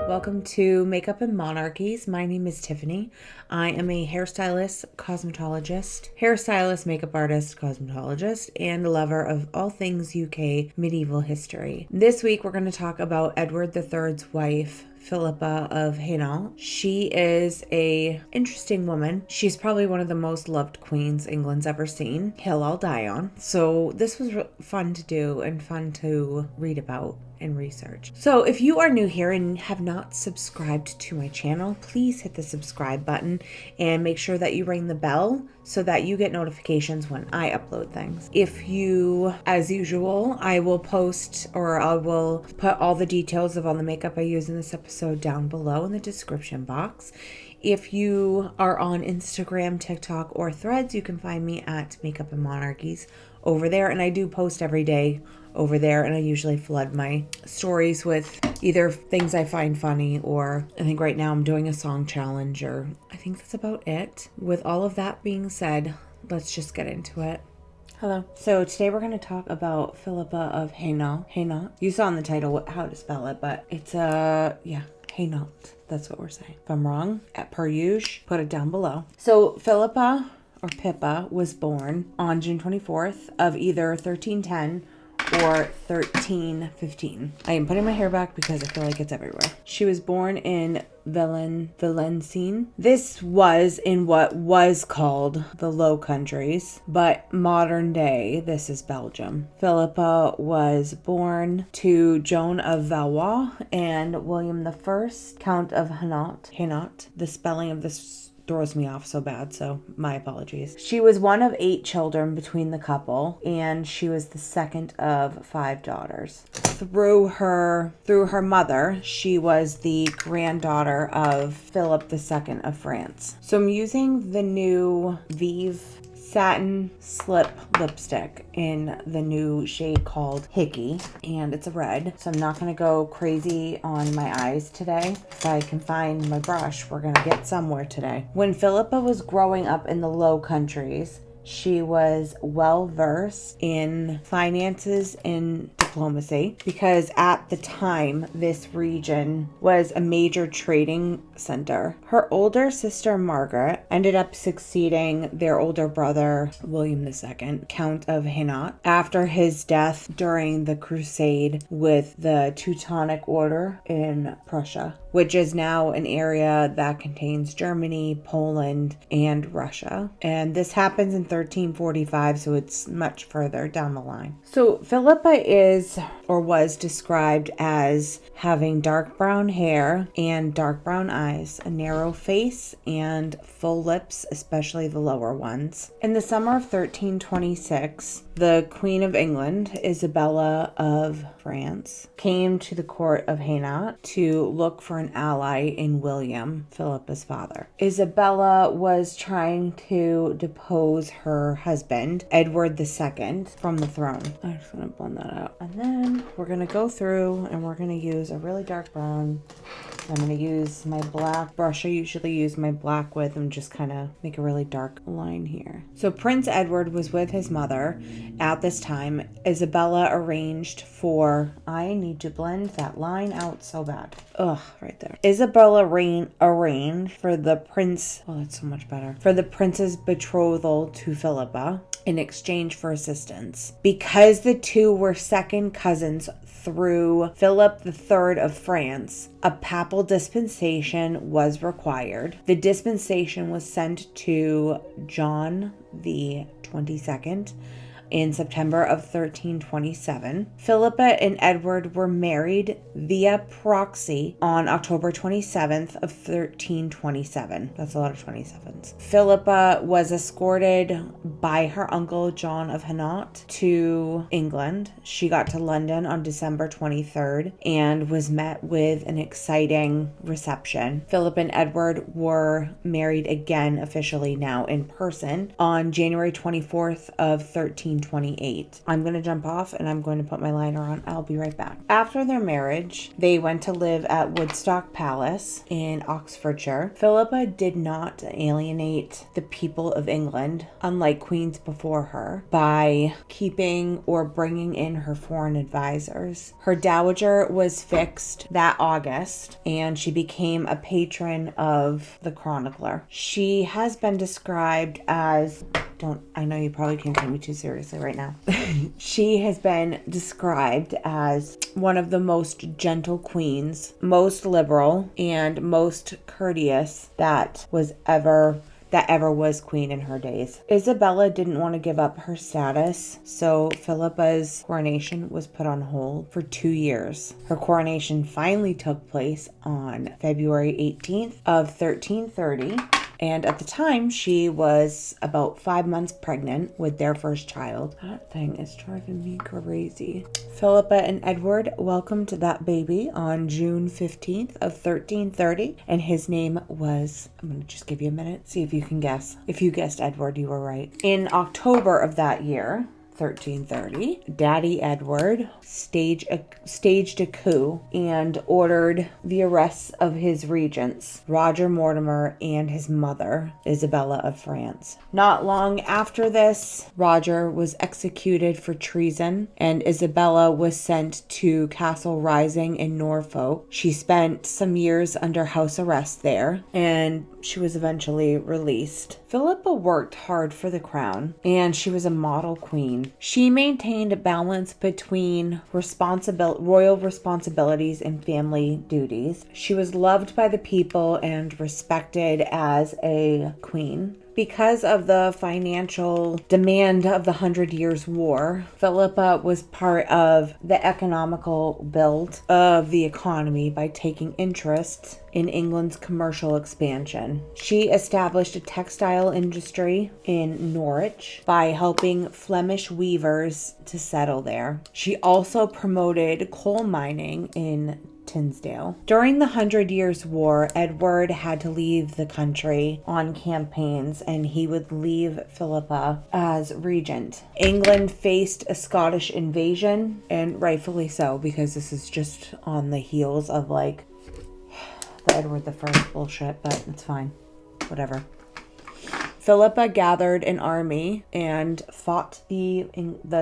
Welcome to Makeup and Monarchies. My name is Tiffany. I am a hairstylist, makeup artist, cosmetologist, and a lover of all things UK medieval history. This week we're going to talk about Edward III's wife, Philippa of Hainault. She is a interesting woman. She's probably one of the most loved queens England's ever seen. Hill I'll die on. So this was fun to do and fun to read about and research. So if you are new here and have not subscribed to my channel, please hit the subscribe button and make sure that you ring the bell so that you get notifications when I upload things. If you, as usual, I will post or I will put all the details of all the makeup I use in this episode down below in the description box. If you are on Instagram, TikTok, or Threads, you can find me at Makeup and Monarchies over there. And I do post every day over there, and I usually flood my stories with either things I find funny, or I think right now I'm doing a song challenge, or I think that's about it. With all of that being said, let's just get into it. Hello. So today we're going to talk about Philippa of Hainault. Hainault. You saw in the title how to spell it, but it's Hainault. That's what we're saying. If I'm wrong, per usual, put it down below. So Philippa, or Pippa, was born on June 24th of either 1310 or 1315. I am putting my hair back because I feel like it's everywhere. She was born in Valenciennes. This was in what was called the Low Countries, but modern day, this is Belgium. Philippa was born to Joan of Valois and William I, Count of Hainault. The spelling of this throws me off so bad, so my apologies. She was one of 8 children between the couple, and she was the second of 5 daughters. Through her mother, she was the granddaughter of Philip II of France. So I'm using the new Vive Satin Slip lipstick in the new shade called Hickey, and it's a red, so I'm not going to go crazy on my eyes today. If I can find my brush, we're going to get somewhere today. When Philippa was growing up in the Low Countries, she was well versed in finances and diplomacy because at the time this region was a major trading center. Her older sister Margaret ended up succeeding their older brother William II, Count of Hainault, after his death during the crusade with the Teutonic Order in Prussia, which is now an area that contains Germany, Poland, and Russia. And this happens in 1345, so it's much further down the line. So Philippa is, or was described as, having dark brown hair and dark brown eyes, a narrow face, and full lips, especially the lower ones. In the summer of 1326, the Queen of England, Isabella of France, came to the court of Hainault to look for an ally in William, Philippa's father. Isabella was trying to depose her husband, Edward II, from the throne. I'm just going to blend that out. And then we're going to go through and we're going to use a really dark brown. I'm going to use my black brush I usually use my black with and just kind of make a really dark line here. So Prince Edward was with his mother at this time. Isabella arranged for, I need to blend that line out so bad. Ugh, right there. Isabella arranged for the prince, oh, that's so much better, for the prince's betrothal to Philippa in exchange for assistance. Because the two were second cousins through Philip III of France, a papal dispensation was required. The dispensation was sent to John the 22nd in September of 1327. Philippa and Edward were married via proxy on October 27th of 1327. That's a lot of 27s. Philippa was escorted by her uncle John of Hainault to England. She got to London on December 23rd and was met with an exciting reception. Philip and Edward were married again officially now in person on January 24th of 1328. 1328. I'm going to jump off and I'm going to put my liner on. I'll be right back. After their marriage, they went to live at Woodstock Palace in Oxfordshire. Philippa did not alienate the people of England, unlike queens before her, by keeping or bringing in her foreign advisors. Her dowager was fixed that August, and she became a patron of the chronicler. She has been described as... I know you probably can't take me too seriously right now. She has been described as one of the most gentle queens, most liberal, and most courteous that ever was queen in her days. Isabella didn't want to give up her status, so Philippa's coronation was put on hold for 2 years. Her coronation finally took place on February 18th of 1330. And at the time, she was about 5 months pregnant with their first child. That thing is driving me crazy. Philippa and Edward welcomed that baby on June 15th of 1330. And his name was, I'm going to just give you a minute, see if you can guess. If you guessed Edward, you were right. In October of that year, 1330, Daddy Edward staged a coup and ordered the arrests of his regents, Roger Mortimer and his mother, Isabella of France. Not long after this, Roger was executed for treason and Isabella was sent to Castle Rising in Norfolk. She spent some years under house arrest there and she was eventually released. Philippa worked hard for the crown and she was a model queen. She maintained a balance between royal responsibilities and family duties. She was loved by the people and respected as a queen. Because of the financial demand of the 100 Years' War, Philippa was part of the economical build of the economy by taking interest in England's commercial expansion. She established a textile industry in Norwich by helping Flemish weavers to settle there. She also promoted coal mining in Tinsdale. During the 100 Years' War, Edward had to leave the country on campaigns and he would leave Philippa as regent. England faced a Scottish invasion, and rightfully so, because this is just on the heels of like the Edward the First bullshit, but it's fine. Whatever. Philippa gathered an army and fought the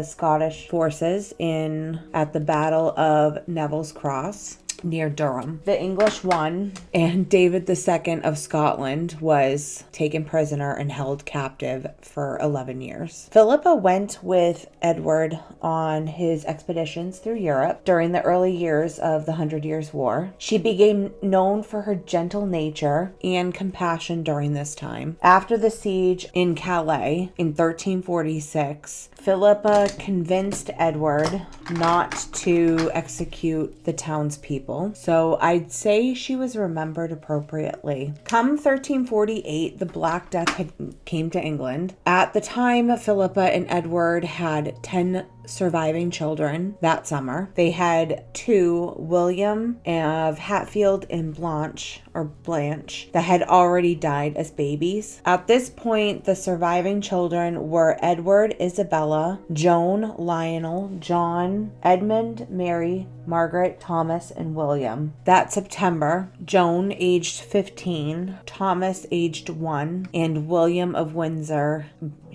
Scottish forces at the Battle of Neville's Cross near Durham. The English won, and David II of Scotland was taken prisoner and held captive for 11 years. Philippa went with Edward on his expeditions through Europe during the early years of the 100 Years' War. She became known for her gentle nature and compassion during this time. After the siege in Calais in 1346, Philippa convinced Edward not to execute the townspeople, so I'd say she was remembered appropriately. Come 1348, the Black Death came to England. At the time, Philippa and Edward had 10 surviving children that summer. They had 2, William of Hatfield and Blanche, that had already died as babies. At this point, the surviving children were Edward, Isabella, Joan, Lionel, John, Edmund, Mary, Margaret, Thomas, and William. That September, Joan, aged 15, Thomas, aged 1, and William of Windsor,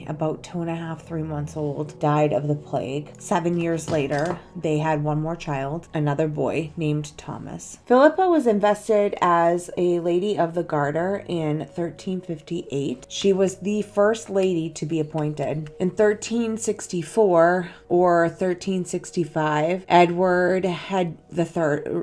about 2.5, 3 months old, died of the plague. 7 years later, they had one more child, another boy named Thomas. Philippa was invested as a Lady of the Garter in 1358. She was the first lady to be appointed. In 1364 or 1365,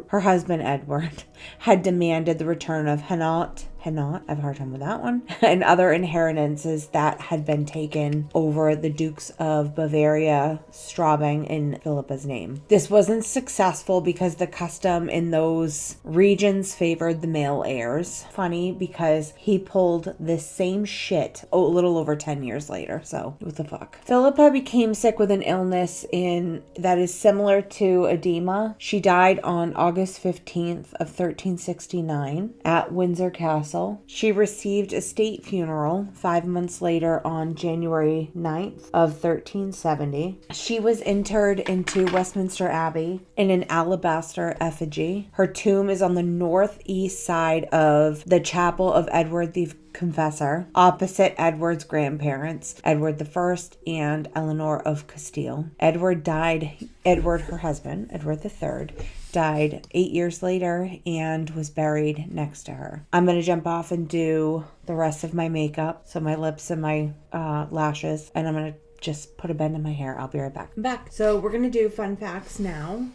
her husband Edward, had demanded the return of Hainault, I have a hard time with that one, and other inheritances that had been taken over the Dukes of Bavaria, Straubing in Philippa's name. This wasn't successful because the custom in those regions favored the male heirs. Funny, because he pulled this same shit a little over 10 years later, so what the fuck. Philippa became sick with an illness that is similar to edema. She died on August 15th of 1369 at Windsor Castle castle. She received a state funeral 5 months later on January 9th of 1370. She was interred into Westminster Abbey in an alabaster effigy. Her tomb is on the northeast side of the chapel of Edward the Confessor, opposite Edward's grandparents, Edward I and Eleanor of Castile. Edward, her husband, Edward III, died 8 years later and was buried next to her. I'm going to jump off and do the rest of my makeup, so my lips and my lashes, and I'm going to just put a bend in my hair. I'll be right back. I'm back. So we're going to do fun facts now.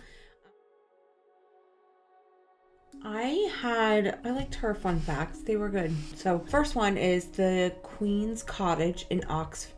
I liked her fun facts. They were good. So first one is the Queen's College in Oxford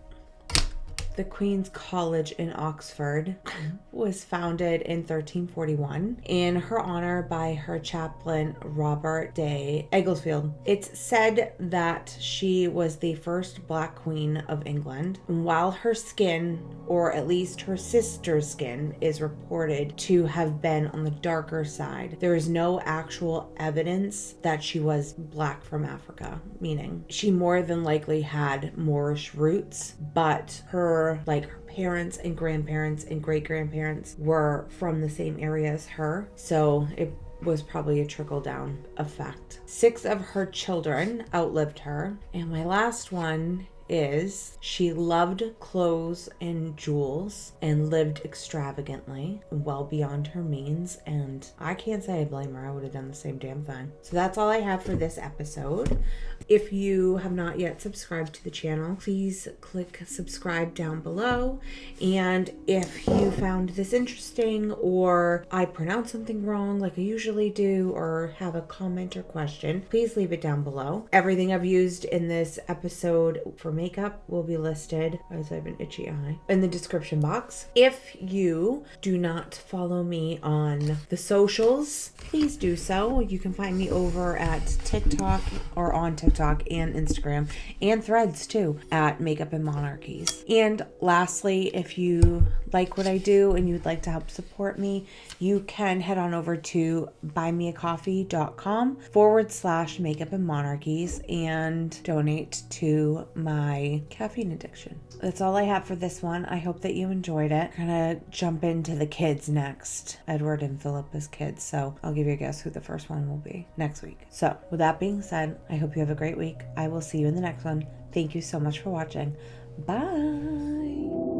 was founded in 1341 in her honor by her chaplain Robert de Egglesfield. It's said that she was the first Black Queen of England. And while her skin, or at least her sister's skin, is reported to have been on the darker side, there is no actual evidence that she was Black from Africa, meaning she more than likely had Moorish roots, but her parents and grandparents and great-grandparents were from the same area as her, so it was probably a trickle-down effect. 6 of her children outlived her, and my last one is she loved clothes and jewels and lived extravagantly, well beyond her means, and I can't say I blame her. I would have done the same damn thing. So that's all I have for this episode. If you have not yet subscribed to the channel, please click subscribe down below. And if you found this interesting, or I pronounced something wrong like I usually do, or have a comment or question, please leave it down below. Everything I've used in this episode for makeup will be listed, as I have an itchy eye, in the description box. If you do not follow me on the socials, please do so. You can find me over at TikTok, or on TikTok and Instagram, and Threads too, at Makeup and Monarchies. And lastly, if you like what I do and you'd like to help support me, you can head on over to buymeacoffee.com/makeup and monarchies and donate to my caffeine addiction. That's all I have for this one. I hope that you enjoyed it. I'm gonna jump into the kids next, Edward and Philippa's kids, so I'll give you a guess who the first one will be next week. So with that being said, I hope you have a great week. I will see you in the next one. Thank you so much for watching. Bye.